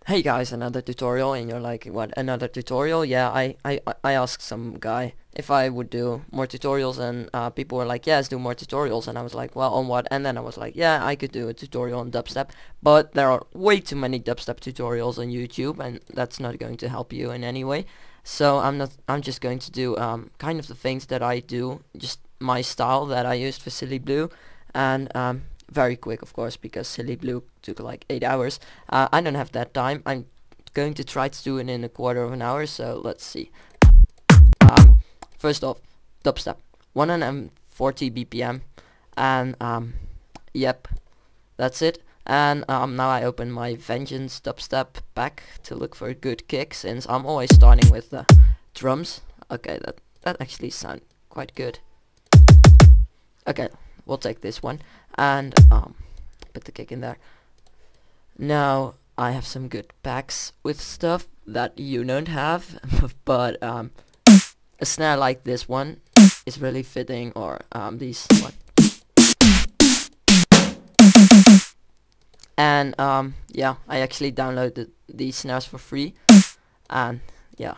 Hey guys, another tutorial, and you're like, what, another tutorial? Yeah, I asked some guy if I would do more tutorials, and people were like, yes, do more tutorials, and I was like, well, on what? And then I was like, yeah, I could do a tutorial on dubstep, but there are way too many dubstep tutorials on YouTube, and that's not going to help you in any way. So I'm just going to do kind of the things that I do, just my style that I used for Silly Blue, and very quick, of course, because Silly Blue took like 8 hours. I don't have that time. I'm going to try to do it in a quarter of an hour, so let's see. First off, dubstep, 140 BPM, and yep, that's it. And now I open my Vengeance dubstep pack to look for a good kick, since I'm always starting with the drums. Okay, that actually sounds quite good. Okay, we'll take this one and put the kick in there. Now I have some good packs with stuff that you don't have, but a snare like this one is really fitting, or these one. And yeah, I actually downloaded these snares for free, and yeah,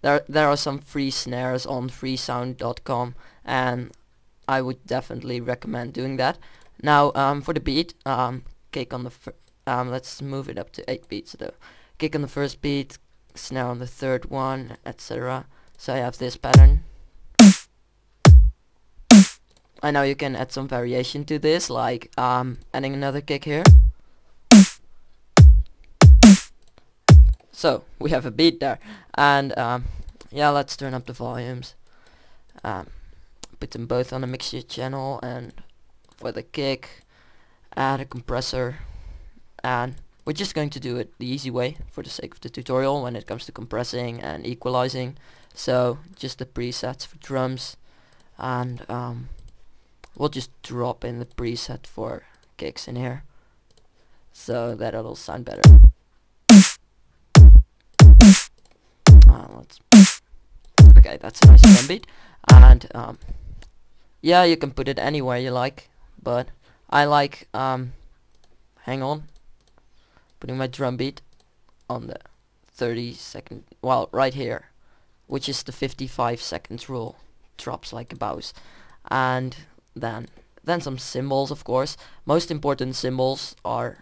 there are some free snares on freesound.com, and I would definitely recommend doing that. Now for the beat, kick on the let's move it up to 8 beats though. Kick on the first beat, snare on the third one, etc. So I have this pattern. I know you can add some variation to this, like adding another kick here. So we have a beat there, and yeah, let's turn up the volumes. Put them both on a mixture channel, and for the kick, add a compressor, and we're just going to do it the easy way for the sake of the tutorial when it comes to compressing and equalizing. So just the presets for drums, and we'll just drop in the preset for kicks in here so that it'll sound better. Okay, that's a nice drum beat, and yeah, you can put it anywhere you like, but I like hang on, putting my drum beat on the 30-second, well, right here, which is the 55 seconds rule. Drops like a boss. And then some cymbals, of course. Most important cymbals are,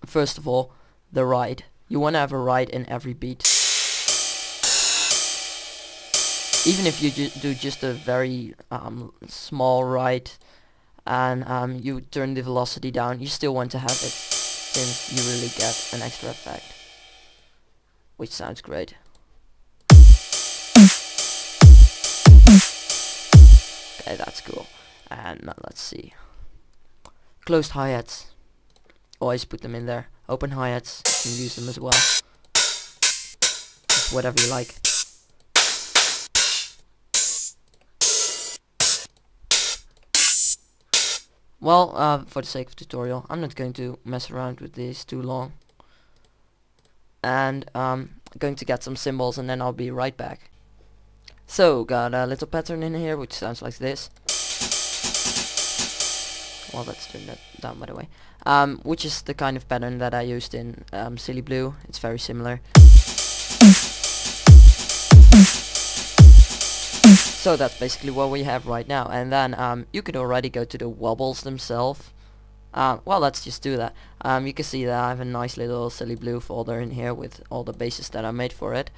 first of all, the ride. You want to have a ride in every beat. Even if you do just a very small ride, and you turn the velocity down, you still want to have it, since you really get an extra effect, which sounds great. Okay, that's cool. And now let's see. Closed hi-hats, always put them in there. Open hi-hats, you can use them as well. Just whatever you like. Well, for the sake of tutorial, I'm not going to mess around with this too long. And going to get some cymbals, and then I'll be right back. So, got a little pattern in here, which sounds like this. Well, let's turn that down, by the way. Which is the kind of pattern that I used in Silly Blue. It's very similar. So that's basically what we have right now, and then you could already go to the wobbles themselves. Well, let's just do that. You can see that I have a nice little Silly Blue folder in here with all the basses that I made for it.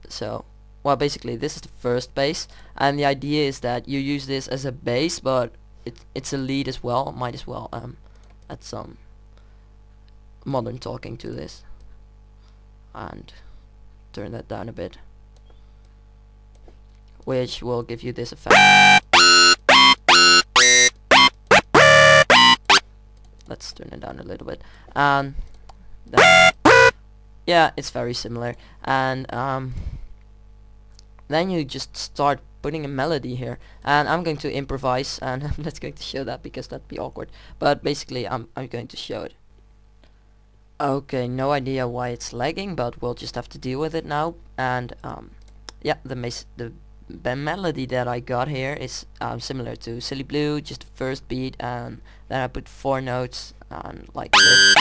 So, well, basically this is the first bass, and the idea is that you use this as a bass, but it's a lead as well. Might as well add some modern talking to this, and turn that down a bit, which will give you this effect. Let's turn it down a little bit. And then, yeah, it's very similar. And then you just start putting a melody here. And I'm going to improvise, and I'm not going to show that because that'd be awkward. But basically, I'm going to show it. Okay, no idea why it's lagging, but we'll just have to deal with it now. And yeah, the melody that I got here is similar to Silly Blue, just the first beat, and then I put 4 notes on like this.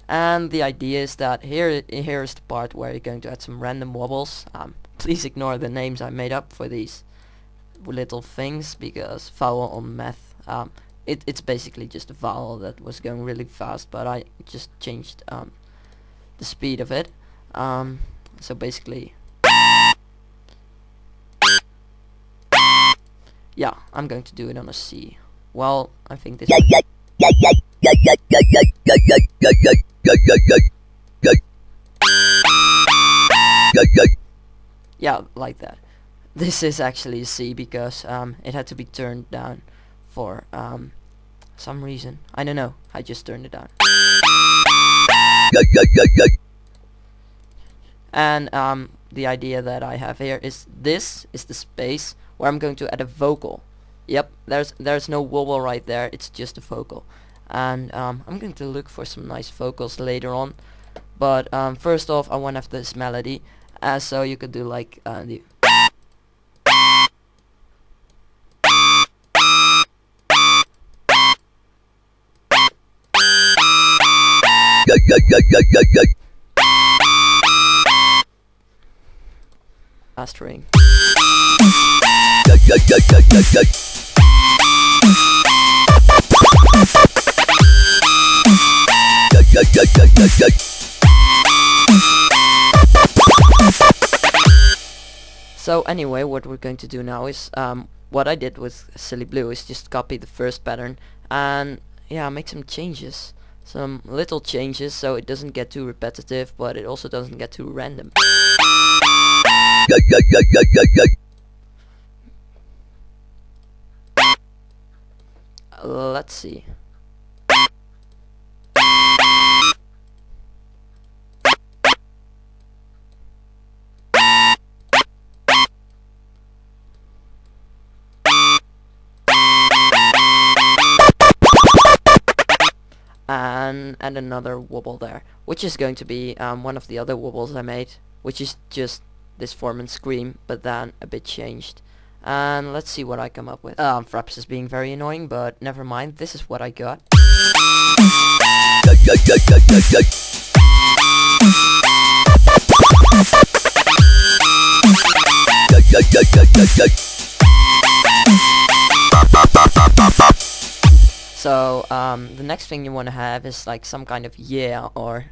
And the idea is that here's the part where you're going to add some random wobbles. Please ignore the names I made up for these little things, because vowel on math, it's basically just a vowel that was going really fast, but I just changed the speed of it. So basically, yeah, I'm going to do it on a C. Well, I think this. Yeah, like that. This is actually a C because it had to be turned down for some reason. I don't know. I just turned it down. And the idea that I have here is this is the space where I'm going to add a vocal. Yep, there's no wobble right there. It's just a vocal. And I'm going to look for some nice vocals later on. But first off, I want to have this melody. So you could do like the. Mastering. So anyway, what we're going to do now is what I did with Silly Blue is just copy the first pattern and yeah, make some changes. Some little changes so it doesn't get too repetitive, but it also doesn't get too random. Let's see. And add another wobble there, which is going to be one of the other wobbles I made, which is just this form and scream, but then a bit changed. And let's see what I come up with. Fraps is being very annoying, but never mind, this is what I got. So the next thing you want to have is like some kind of yeah or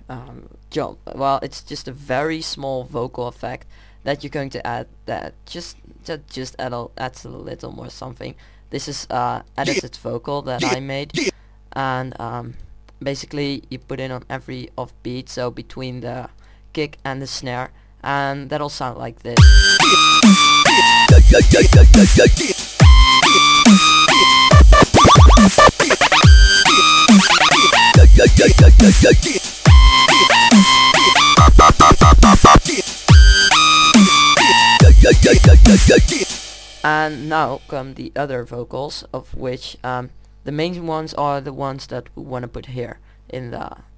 jump. Well, it's just a very small vocal effect that you're going to add that just adds a little more something. This is edited vocal that I made, and basically you put it on every off beat, so between the kick and the snare, and that'll sound like this. And now come the other vocals, of which the main ones are the ones that we want to put here in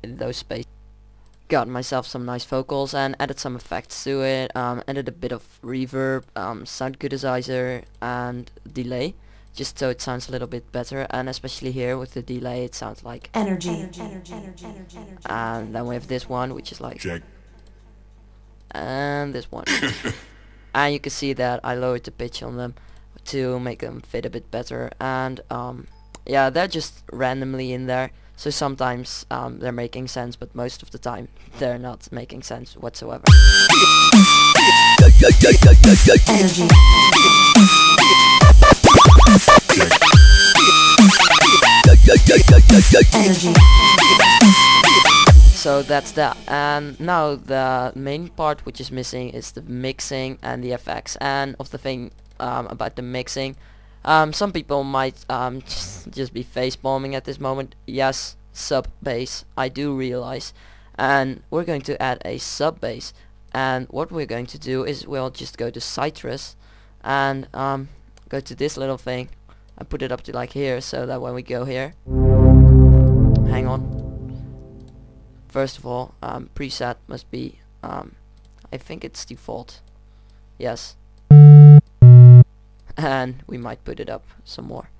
those spaces. Got myself some nice vocals and added some effects to it, added a bit of reverb, sound goodizer and delay, just so it sounds a little bit better, and especially here with the delay it sounds like energy. And then we have this one which is like check. And this one. And you can see that I lowered the pitch on them to make them fit a bit better, and yeah, they're just randomly in there, so sometimes they're making sense, but most of the time they're not making sense whatsoever. Energy. Energy. So that's that. And now the main part which is missing is the mixing and the effects. And of the thing about the mixing, some people might just be face bombing at this moment. Yes, sub bass, I do realize, and we're going to add a sub bass. And what we're going to do is we'll just go to Citrus and go to this little thing and put it up to like here, so that when we go here, hang on. First of all, preset must be, I think it's default. Yes. And we might put it up some more,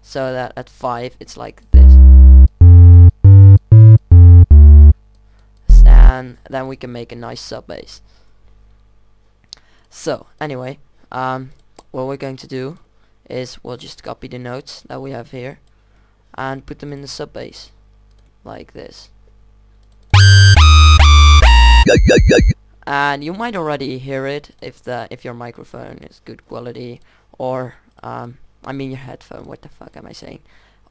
so that at 5 it's like this. and then we can make a nice sub bass. So anyway, what we're going to do is we'll just copy the notes that we have here and put them in the sub bass like this. And you might already hear it if your microphone is good quality, or I mean your headphone, what the fuck am I saying?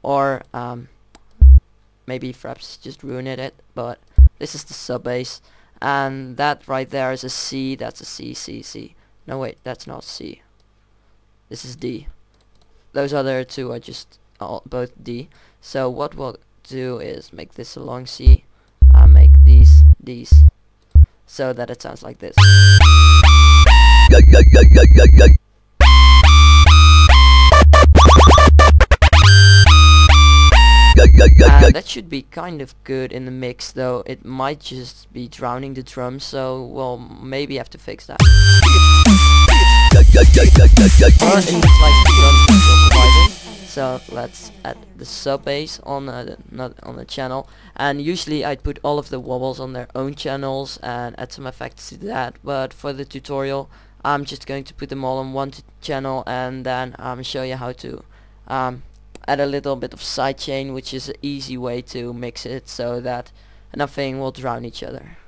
Or maybe perhaps just ruin it, but this is the sub bass, and that right there is a C, that's a C, C, C. No wait, that's not C. This is D. Those other two are just both D. So what we'll do is make this a long C, make these so that it sounds like this. And that should be kind of good in the mix, though it might just be drowning the drums, so we'll maybe have to fix that. But it looks like the drums are still providing, so let's add the sub bass on the channel. And usually I'd put all of the wobbles on their own channels and add some effects to that, but for the tutorial I'm just going to put them all on one channel and then show you how to add a little bit of sidechain, which is an easy way to mix it so that nothing will drown each other.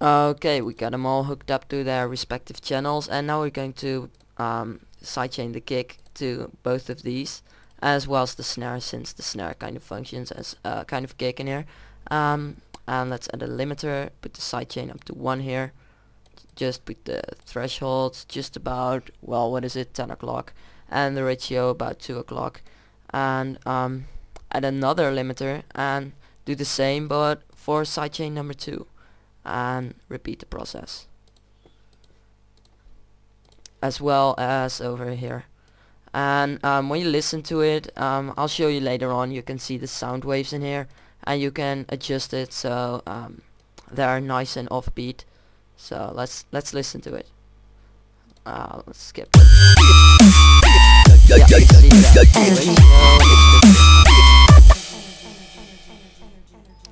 Okay, we got them all hooked up to their respective channels, and now we're going to sidechain the kick to both of these, as well as the snare, since the snare kind of functions as a kind of kick in here. And let's add a limiter, put the sidechain up to 1 here, just put the threshold just about, well, what is it, 10 o'clock, and the ratio about 2 o'clock. And add another limiter and do the same but for sidechain number 2, and repeat the process as well as over here. And when you listen to it, I'll show you later on, you can see the sound waves in here and you can adjust it so they're nice and offbeat. So let's listen to it. Let's skip it. Yeah, you see that.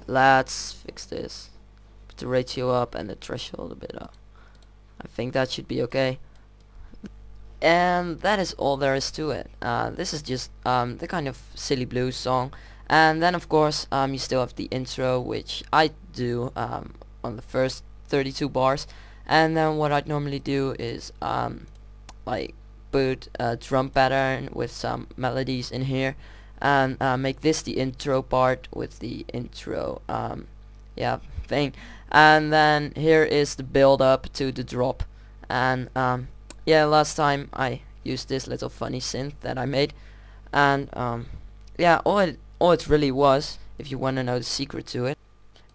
Let's fix this. Put the ratio up and the threshold a bit up. I think that should be okay. And that is all there is to it. This is just the kind of silly blues song. And then of course you still have the intro, which I do on the first 32 bars. And then what I'd normally do is like put a drum pattern with some melodies in here and make this the intro part with the intro thing. And then here is the build up to the drop. And yeah, last time I used this little funny synth that I made, and yeah, all it really was, if you want to know the secret to it,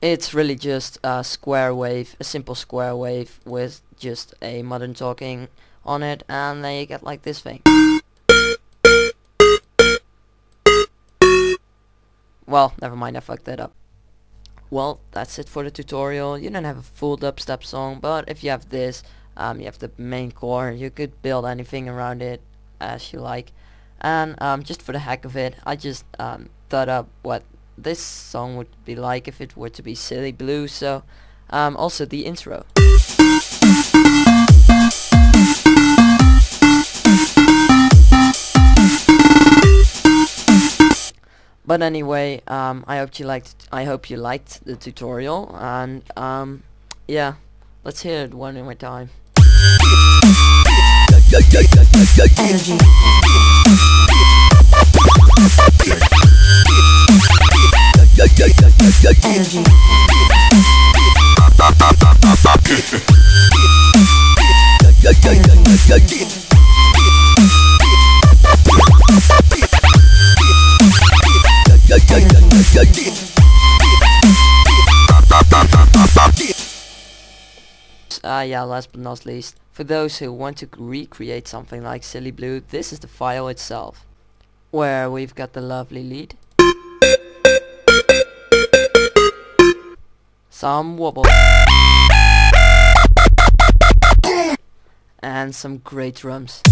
it's really just a square wave, a simple square wave with just a modern talking on it, and then you get like this thing. Well, never mind, I fucked that up. Well, that's it for the tutorial. You don't have a full dubstep song, but if you have this, you have the main core, you could build anything around it as you like. And just for the heck of it, I just thought up what this song would be like if it were to be silly blues, so also the intro. But anyway, I hope you liked the tutorial, and yeah, let's hear it one more time. Energy. Energy. Yeah, last but not least, for those who want to recreate something like Silly Blue, this is the file itself, where we've got the lovely lead, some wobble, and some great drums.